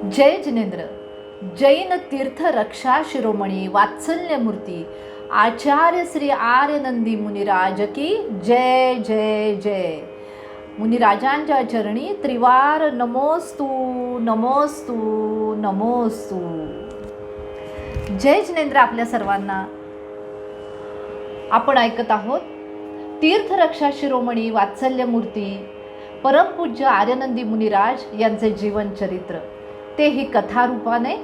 जय जिनेंद्र. जैन तीर्थ रक्षा शिरोमणी वात्सल्य मूर्ती आचार्य श्री आर्य नंदी मुनिराज की जय जय जय. मुनिराजांच्या चरणी त्रिवार नमोस्तु नमोस्तु नमोस्तु. जय जिनेंद्र. आपल्या सर्वांना आपण ऐकत आहोत तीर्थरक्षा शिरोमणी वात्सल्य मूर्ती परमपूज्य आर्यनंदी मुनिराज यांचे जीवन चरित्र, तेही कथारूपाने.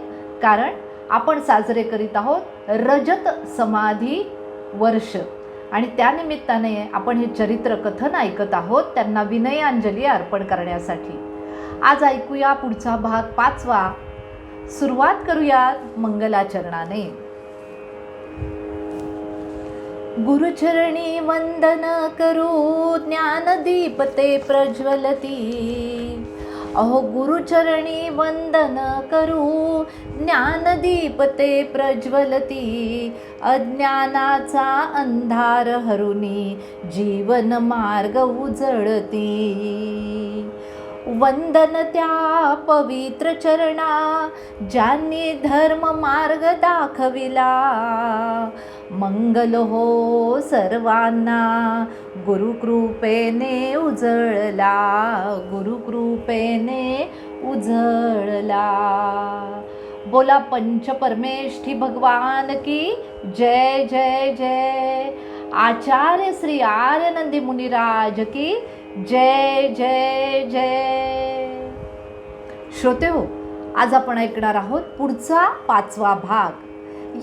कारण आपण साजरे करीत आहोत रजत समाधी वर्ष आणि त्यानिमित्ताने आपण हे चरित्र कथन ऐकत आहोत त्यांना विनयांजली अर्पण करण्यासाठी. आज ऐकूया पुढचा भाग 5वा. सुरुवात करूयात मंगलाचरणाने. गुरुचरणी वंदन करू ज्ञानदीप ते प्रज्वलती. अहो गुरुचरणी वंदन करू ज्ञानदीप ते प्रज्वलती. अज्ञानाचा अंधार हरुनी जीवन मार्ग उजळती. वंदन त्या पवित्र चरणा ज्यांनी धर्म मार्ग दाखविला. मंगल हो सर्वांना गुरुकृपेने उजळला. गुरुकृपेने उजळला. बोला पंच परमेष्ठी भगवान की जय जय जय. आचार्य श्री आर्यनंदी मुनिराज की जय जय जय. श्रोते हो, आज आपण ऐकणार आहोत पुढचा 5वा भाग.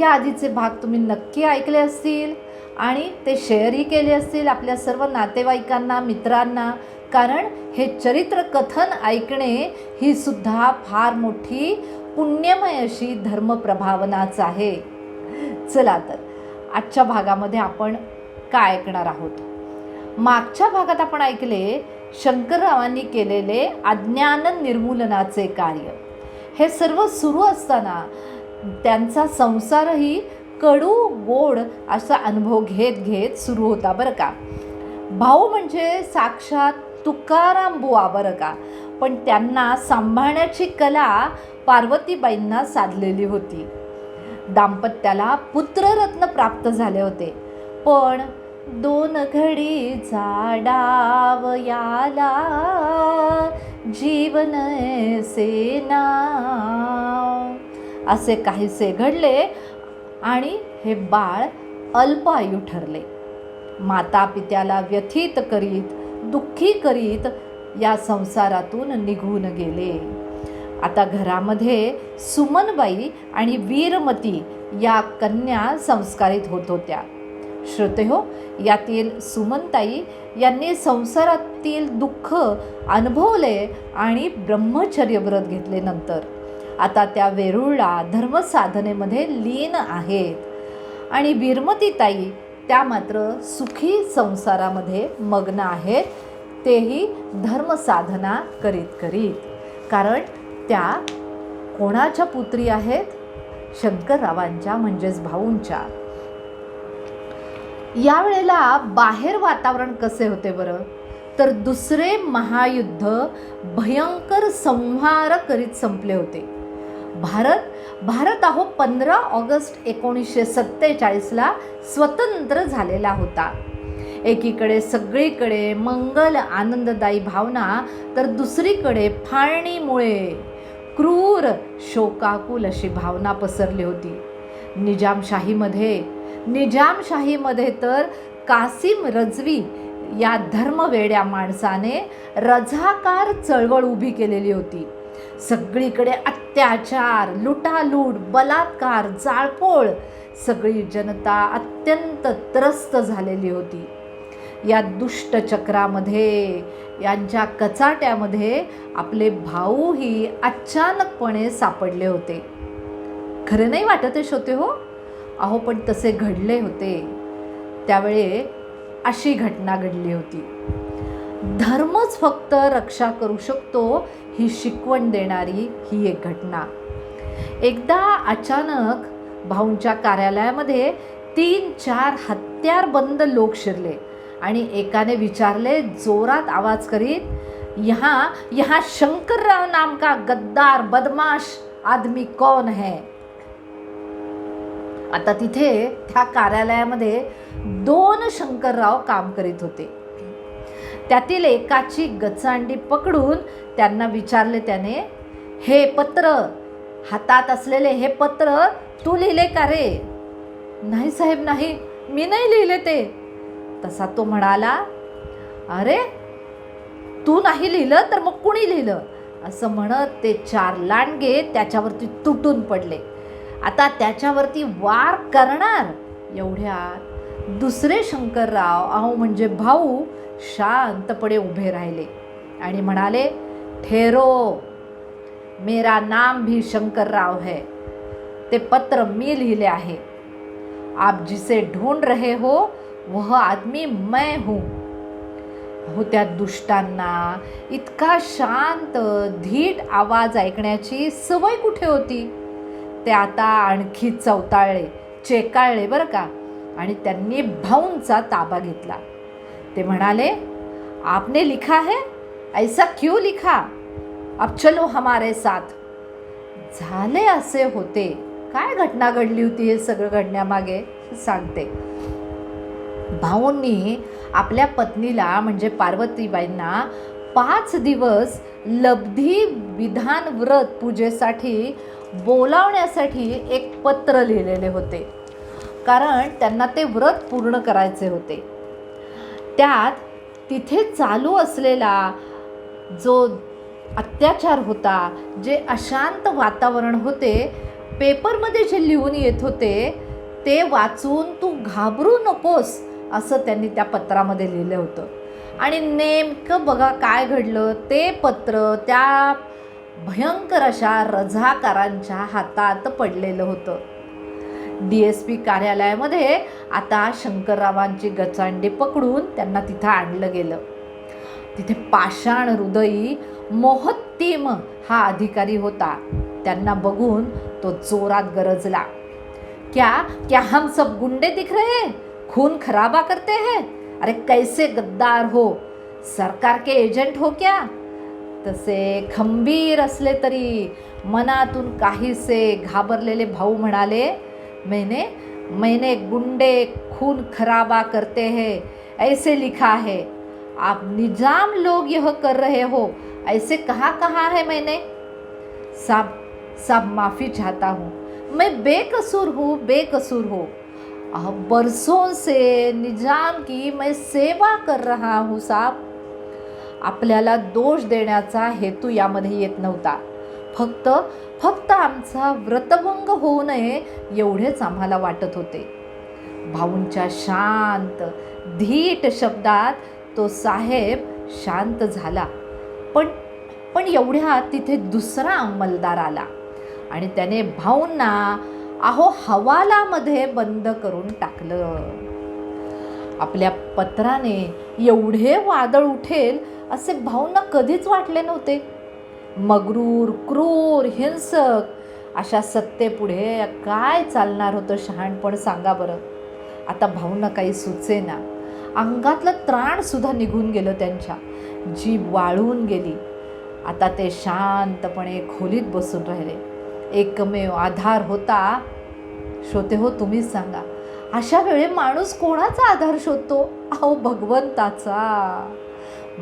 या आधीचे भाग तुम्ही नक्की ऐकले असतील आणि ते शेअरही केले असतील आपल्या सर्व नातेवाईकांना, मित्रांना. कारण हे चरित्र कथन ऐकणे ही सुद्धा फार मोठी पुण्यमय अशी धर्मप्रभावनाच आहे. चला तर आजच्या भागामध्ये आपण काय ऐकणार आहोत. मागच्या भागात आपण ऐकले शंकररावांनी केलेले अज्ञान निर्मूलनाचे कार्य. हे सर्व सुरू असताना त्यांचा संसारही कडू गोड असा अनुभव घेत घेत सुरू होता बरं का. भाऊ म्हणजे साक्षात तुकाराम बुवा बरं का. पण त्यांना सांभाळण्याची कला पार्वतीबाईंना साधलेली होती. दाम्पत्याला पुत्ररत्न प्राप्त झाले होते. पण 2 घडीचा डाव याला जीवन सेना असे काहीसे घडले आणि हे बाळ अल्पायू ठरले. माता पित्याला व्यथित करीत, दुःखी करीत या संसारातून निघून गेले. आता घरामध्ये सुमनबाई आणि वीरमती या कन्या संस्कारित होत होत्या. श्रोते हो, यातील सुमनताई यांनी संसारातील दुःख अनुभवले आणि ब्रह्मचर्य व्रत घेतले. नंतर आता त्या वेरूळला धर्मसाधनेमध्ये लीन आहेत. आणि वीरमतीताई त्या मात्र सुखी संसारामध्ये मग्न आहेत, तेही धर्मसाधना करीत करीत. कारण त्या कोणाच्या पुत्री आहेत? शंकररावांच्या म्हणजेच भाऊंच्या. यावेळेला बाहेर वातावरण कसे होते बरं? तर दुसरे महायुद्ध भयंकर संहार करीत संपले होते. भारत 15 ऑगस्ट 1947ला स्वतंत्र झालेला होता. एकीकडे सगळीकडे मंगल आनंददायी भावना, तर दुसरीकडे फाळणीमुळे क्रूर शोकाकुल अशी भावना पसरली होती. निजामशाहीमध्ये तर कासिम रजवी या धर्मवेड्या माणसाने रझाकार चळवळ उभी केलेली होती. सगळीकडे अत्याचार, लुटालूट, बलात्कार, जाळपोळ, सगळी जनता अत्यंत त्रस्त झालेली होती. या दुष्ट चक्रामध्ये, यांच्या कचाट्यामध्ये आपले भाऊही अचानकपणे सापडले होते. खरं नाही वाटत होते हो? अहो पण तसे घडले होते. त्यावेळी अशी घटना घडली होती. धर्मच फक्त रक्षा करू शकतो ही शिकवण देणारी ही एक घटना. एकदा अचानक भाऊंच्या कार्यालयामध्ये 3-4 हत्यारबंद लोक शिरले आणि एकाने विचारले जोरात आवाज करीत, यहाँ यहाँ शंकरराव नाम का गद्दार बदमाश आदमी कौन है. आता तिथे त्या कार्यालयामध्ये 2 शंकरराव काम करीत होते. त्यातील एकाची गचांडी पकडून त्यांना विचारले त्याने, हे पत्र, हातात असलेले हे पत्र तू लिहिले का रे. नाही साहेब, नाही, मी नाही लिहिले ते. तसा तो म्हणाला, अरे तू नाही लिहिलं तर मग कुणी लिहिलं. असं म्हणत ते 4 लांडगे त्याच्यावरती तुटून पडले. आता त्याच्यावरती वार करणार एवढ्यात दुसरे शंकरराव, अहो म्हणजे भाऊ, शांतपणे उभे राहिले आणि म्हणाले, ठहरो, मेरा नाम भी शंकरराव है. ते पत्र मी लिहिले आहे. आप जिसे ढूंढ रहे हो वह आदमी मैं हूँ. हो, त्या दुष्टांना इतका शांत धीट आवाज ऐकण्याची सवय कुठे होती. ते आता आणखी चवताळले, चेकाळले बरं का, आणि त्यांनी भाऊंचा ताबा घेतला. ते म्हणाले, आपने लिखा है, ऐसा क्यों लिखा, अब चलो हमारे साथ. झाले असे होते. काय घटना घडली होती हे सगळं घडण्यामागे सांगते. भाऊंनी आपल्या पत्नीला म्हणजे पार्वतीबाईंना 5 दिवस लब्धी विधान व्रत पूजेसाठी बोलावण्यासाठी एक पत्र लिहिलेले होते, कारण त्यांना ते व्रत पूर्ण करायचे होते. त्यात तिथे चालू असलेला जो अत्याचार होता, जे अशांत वातावरण होते, पेपरमध्ये जे लिहून येत होते ते वाचून तू घाबरू नकोस असं त्यांनी त्या पत्रामध्ये लिहिलं होतं. आणि नेमकं बघा काय घडलं. ते पत्र त्या भयंकर अशा रझाकारांच्या हातात पडलेलं होतं. DSP कार्यालयामध्ये आता शंकररावांची गचांडी पकडून त्यांना तिथं आणलं गेलं. तिथे पाषाण हृदयी मोहत्तीम हा अधिकारी होता. त्यांना बघून तो जोरात गरजला, क्या क्या हम सब गुंडे दिख रहे हैं, खून खराबा करते हैं, अरे कैसे गद्दार हो, सरकार के एजंट हो क्या. तसे खंबीर असले तरी मनातून काहीसे घाबरलेले भाऊ म्हणाले, मैंने गुंडे खून खराबा करते हैं ऐसे लिखा है, आप निजाम लोग यह कर रहे हो ऐसे कहा है मैंने. साहब माफ़ी चाहता हूँ, मैं बेकसूर हूँ. बरसों से निजाम की मैं सेवा कर रहा हूँ साहब. आपल्याला दोष देण्याचा हेतू यामध्ये येत नव्हता. फक्त आमचा व्रतभंग होऊ नये एवढेच आम्हाला वाटत होते. भाऊंच्या शांत धीट शब्दात तो साहेब शांत झाला. पण एवढ्या तिथे दुसरा अंमलदार आला आणि त्याने भाऊंना हवालामध्ये बंद करून टाकलं. आपल्या पत्राने एवढे वादळ उठेल असे भाऊंना कधीच वाटले नव्हते. मगरूर, क्रूर, हिंसक अशा सत्तेपुढे काय चालणार होतं शहाणपण सांगा बरं. आता भाऊंना काही सुचेना. अंगातलं त्राणसुद्धा निघून गेलं त्यांच्या. जीभ वाळून गेली. आता ते शांतपणे खोलीत बसून राहिले. एकमेव आधार होता. श्रोते हो, तुम्हीच सांगा, अशा वेळी माणूस कोणाचा आधार शोधतो. भगवंताचा.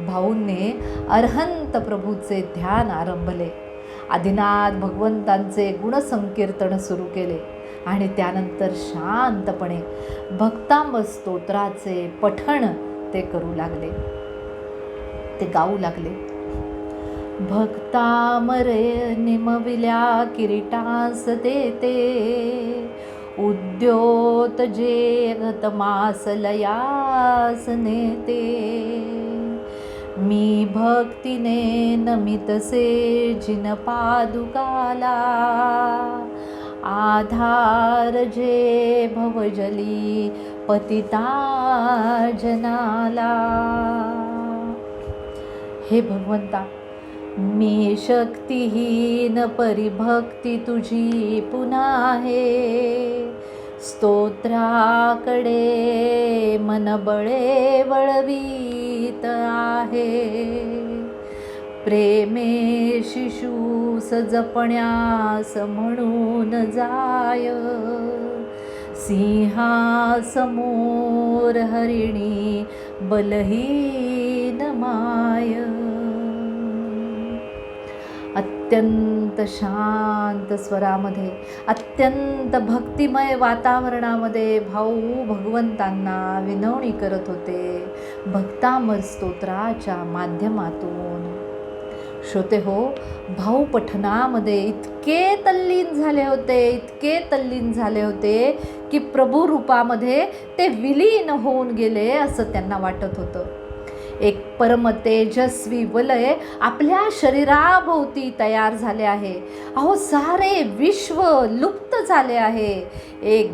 भाऊंनी अरहंत प्रभूचे ध्यान आरंभले. आदिनाथ भगवंतांचे गुणसंकीर्तन सुरू केले आणि त्यानंतर शांतपणे भक्तांब स्तोत्राचे पठण ते करू लागले. ते गाऊ लागले. भक्तामरे निमविल्या किरीटास देते, उद्योत जे गतमास लयास नेते. मी भक्तीने नमितसे जिन पादुकाला, आधार जे भवजली पतिता जनाला. हे भगवंता, मी शक्तिहीन परिभक्ती तुझी पुन्हा आहे. स्तोत्राकडे मन बळे वळवीत आहे. प्रेमे शिशूस जपण्यास म्हणून जाय, सिंहासमोर हरिणी बलहीन माय. अत्यंत शांत स्वरामध्ये, अत्यंत भक्तिमय वातावरणामध्ये भाऊ भगवंतांना विनवणी करत होते भक्तामर स्तोत्राच्या माध्यमातून. श्रोते हो, भाऊ पठणामध्ये इतके तल्लीन झाले होते की प्रभू रूपामध्ये ते विलीन होऊन गेले असं त्यांना वाटत होतं. एक परम तेजस्वी वलय आपल्या शरीराभोवती तयार झाले आहे. अहो, सारे विश्व लुप्त झाले आहे. एक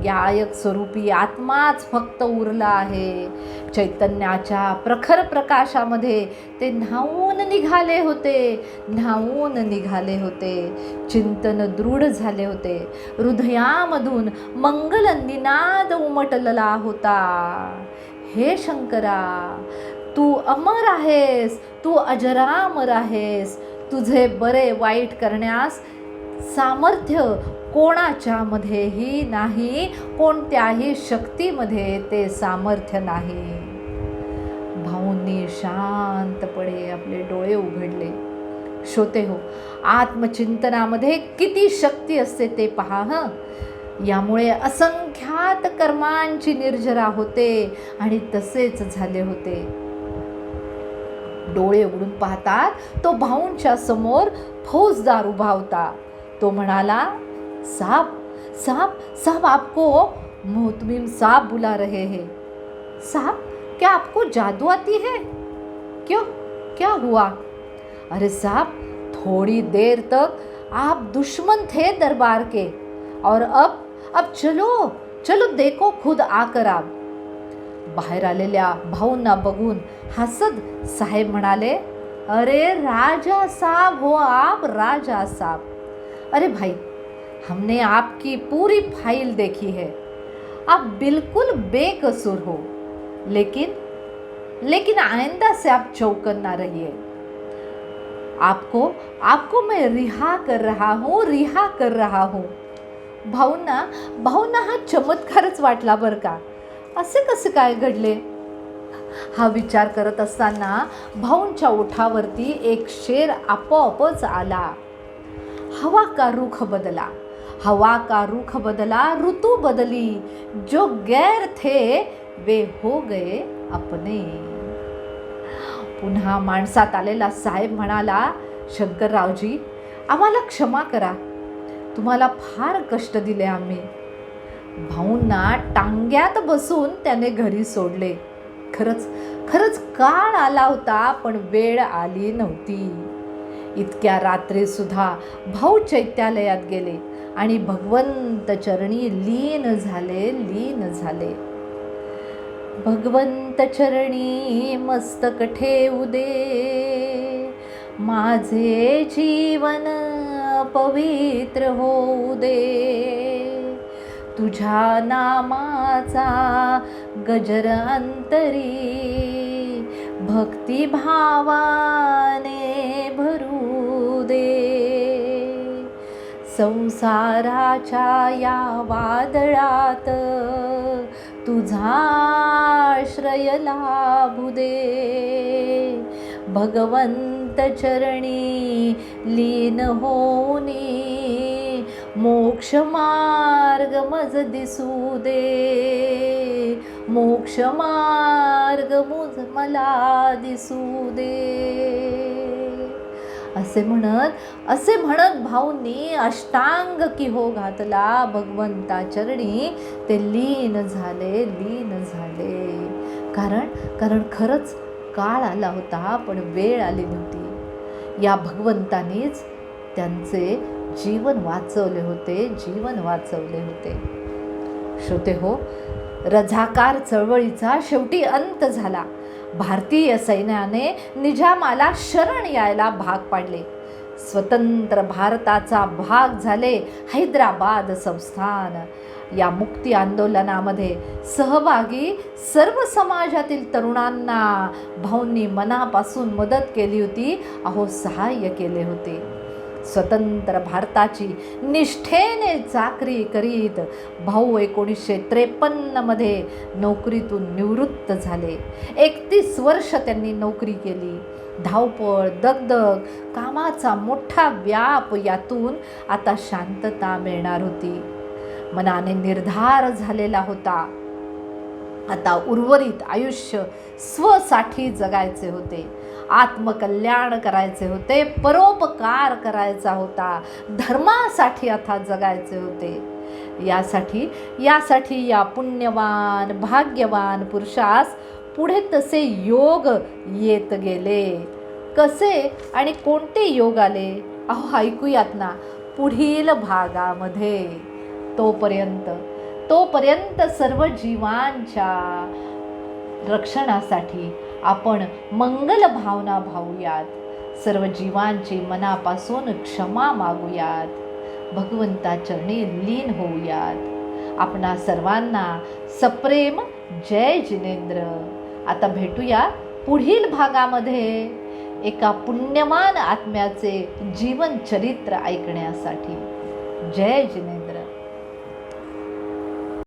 गायक स्वरूपी आत्माच फक्त उरला आहे. चैतन्याच्या प्रखर प्रकाशामध्ये ते न्हावून निघाले होते. चिंतन दृढ झाले होते. हृदयामधून मंगल निनाद उमटलेला होता. हे शंकरा, तू अमर आहेस, तू अजरामर आहेस. तुझे बरे वाईट करण्यास सामर्थ्य कोणाच्या मध्येही नाही, कोणत्याही शक्तीमध्ये ते सामर्थ्य नाही. भाऊंनी शांतपणे आपले डोळे उघडले. श्रोते हो, आत्मचिंतनामध्ये किती शक्ती असते ते पहा. यामुळे असंख्यात कर्मांची निर्जरा होते आणि तसेच झाले होते. डोळे उघडून पाहतात तो भाऊंच्या समोर फौजदार उभा होता. तो म्हणाला, साहब साहब साहब, आपको मोहतमिम साहब बुला रहे हैं. साहब, क्या आपको जादू आती है? क्यों, क्या हुआ? अरे साहब, थोड़ी देर तक आप दुश्मन थे दरबार के, और अब चलो देखो खुद आकर आप. बाहेर आलेल्या भाऊंना बघून हसत साहेब म्हणाले, अरे राजा साहब हो आप, राजा साहब. अरे भाई, हमने आपकी पूरी फाइल देखी है. आप बिल्कुल बेकसूर हो, लेकिन आइंदा से आप चौकन्ना रहिए. आपको मैं रिहा कर रहा हूँ. भाऊंना हा चमत्कारच वाटला बरं का. असे कसे काय घडले? हा विचार करत असताना भाऊंच्या ओठावरती एक शेर आपोआपच आला. हवा का रुख बदला, ऋतू बदली, जो गैर थे वे हो गए अपने. पुन्हा माणसात आलेला साहेब म्हणाला, शंकररावजी, आम्हाला क्षमा करा. तुम्हाला फार कष्ट दिले आम्ही. भाऊंना टांग्यात बसून त्याने घरी सोडले. खरंच काळ आला होता, पण वेळ आली नव्हती. इतक्या रात्री सुद्धा भाऊ चैत्यालयात गेले आणि भगवंत चरणी लीन झाले. भगवंत चरणी मस्तक ठेवू दे, माझे जीवन पवित्र होऊ दे. तुझ्या नामाचा गजर अंतरी भक्तिभावाने भरू दे. संसाराच्या या वादळात तुझा आश्रय लाभू दे. भगवंत चरणी लीन होनी मोक्ष मार्ग मज दिसू दे. मोक्ष मार्ग मुझ मला दिसू दे. असे म्हणत भाऊंनी अष्टांग की हो घातला भगवंता चरणी. ते लीन झाले. कारण खरंच काळ आला होता, पण वेळ आली नव्हती. या भगवंतानीच त्यांचे जीवन वाचवले होते. श्रोते हो, रझाकार चळवळीचा शेवटी अंत झाला. भारतीय सैन्याने निजामाला शरण यायला भाग पाडले. स्वतंत्र भारताचा भाग झाले हैदराबाद संस्थान. या मुक्ती आंदोलनामध्ये सहभागी सर्व समाजातील तरुणांना भाऊंनी मनापासून मदत केली होती, सहाय्य केले होते. स्वतंत्र भारताची निष्ठेने चाकरी करीत भाऊ 1953 नोकरीतून निवृत्त झाले. 31 वर्ष त्यांनी नोकरी केली. धावपळ, दगदग, कामाचा मोठा व्याप, यातून आता शांतता मिळणार होती. मनाने निर्धार झालेला होता. आता उर्वरित आयुष्य स्वसाठी जगायचे होते, आत्मकल्याण करायचे होते, परोपकार करायचा होता, धर्मासाठी आता जगायचे होते. यासाठी या पुण्यवान भाग्यवान पुरुषास पुढे तसे योग येत गेले. कसे आणि कोणते योग आले ऐकूयात ना पुढील भागामध्ये. तोपर्यंत सर्व जीवांच्या रक्षणासाठी आपण मंगल भावना भावूयात. सर्व जीवांची मनापासून क्षमा मागूयात. भगवंता चरणी लीन होऊयात. आपणा सर्वांना सप्रेम जय जिनेंद्र. आता भेटूया पुढील भागामध्ये एका पुण्यवान आत्म्याचे जीवन चरित्र ऐकण्यासाठी. जय जिनेंद्र.